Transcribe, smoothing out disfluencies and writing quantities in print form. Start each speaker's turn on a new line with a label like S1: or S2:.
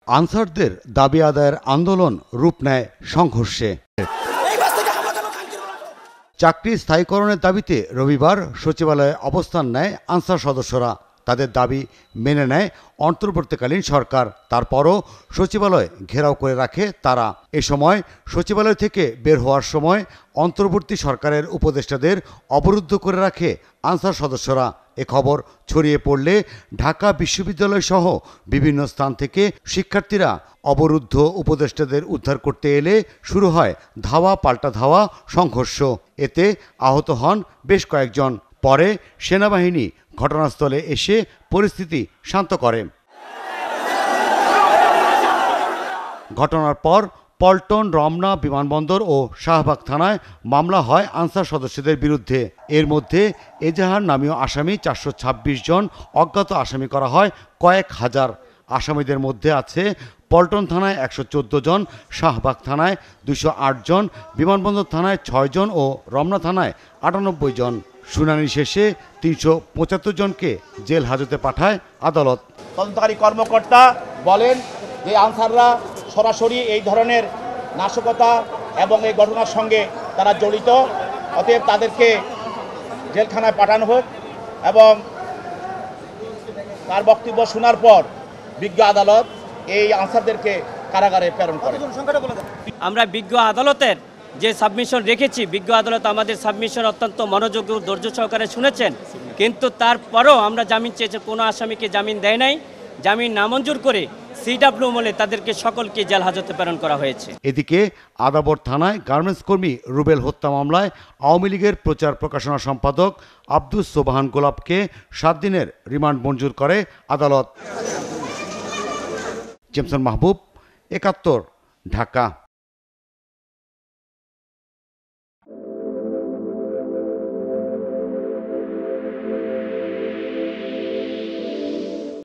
S1: আনসারদের দাবি আদায়ের আন্দোলন রূপ নেয় সংঘর্ষে। চাকরি স্থায়ীকরণের দাবিতে রবিবার সচিবালয়ে অবস্থান নেয় আনসার সদস্যরা। তাদের দাবি মেনে নেয় অন্তর্বর্তীকালীন সরকার। তারপরও সচিবালয় ঘেরাও করে রাখে তারা। এ সময় সচিবালয় থেকে বের হওয়ার সময় অন্তর্বর্তী সরকারের উপদেষ্টাদের অবরুদ্ধ করে রাখে আনসার সদস্যরা। এ খবর ছড়িয়ে পড়লে ঢাকা বিশ্ববিদ্যালয় সহ বিভিন্ন স্থান থেকে শিক্ষার্থীরা অবরুদ্ধ উপদেষ্টাদের উদ্ধার করতে এলে শুরু হয় ধাওয়া পাল্টা ধাওয়া সংঘর্ষ। এতে আহত হন বেশ কয়েকজন। পরে সেনাবাহিনী ঘটনাস্থলে এসে পরিস্থিতি শান্ত করে। ঘটনার পর পল্টন, রমনা বিমানবন্দর ও শাহবাগ থানায় মামলা হয় আনসার সদস্যদের বিরুদ্ধে। এর মধ্যে এজাহার নামীয় আসামি 426 জন, অজ্ঞাত আসামি করা হয় কয়েক হাজার। আসামিদের মধ্যে আছে পল্টন থানায় 114 জন, শাহবাগ থানায় 208 জন, বিমানবন্দর থানায় 6 জন ও রমনা থানায় 98 জন। শুনানি শেষে 375 জনকে জেল হাজতে পাঠায় আদালত।
S2: তদন্তকারী কর্মকর্তা বলেন যে আনসাররা সরাসরি এই ধরনের নাশকতা এবং এই ঘটনার সঙ্গে তারা জড়িত, অতএব তাদেরকে জেলখানায় পাঠানো হোক এবং তার বক্তব্য শোনার পর বিজ্ঞ আদালত এই আনসারদেরকে কারাগারে প্রেরণ করে।
S3: আমরা বিজ্ঞ আদালতের যে সাবমিশন রেখেছি, বিজ্ঞ আদালত আমাদের সাবমিশন অত্যন্ত মনোযোগ ও ধৈর্য সহকারে শুনেছেন, কিন্তু তারপরও আমরা জামিন চেয়েছি, কোনো আসামিকে জামিন দেয় নাই। জামিন নামঞ্জুর করে সিডব্লিউ আমলে তাদেরকে সকলকে জেল হাজতে প্রেরণ করা হয়েছে।
S1: এদিকে আদাবর থানায় গার্মেন্টস কর্মী রুবেল হত্যা মামলায় আওয়ামী লীগের প্রচার প্রকাশনা সম্পাদক আব্দুস সোবহান গোলাপকে 7 দিনের রিমান্ড মঞ্জুর করে আদালত। জেমসন মাহবুব, 71, ঢাকা।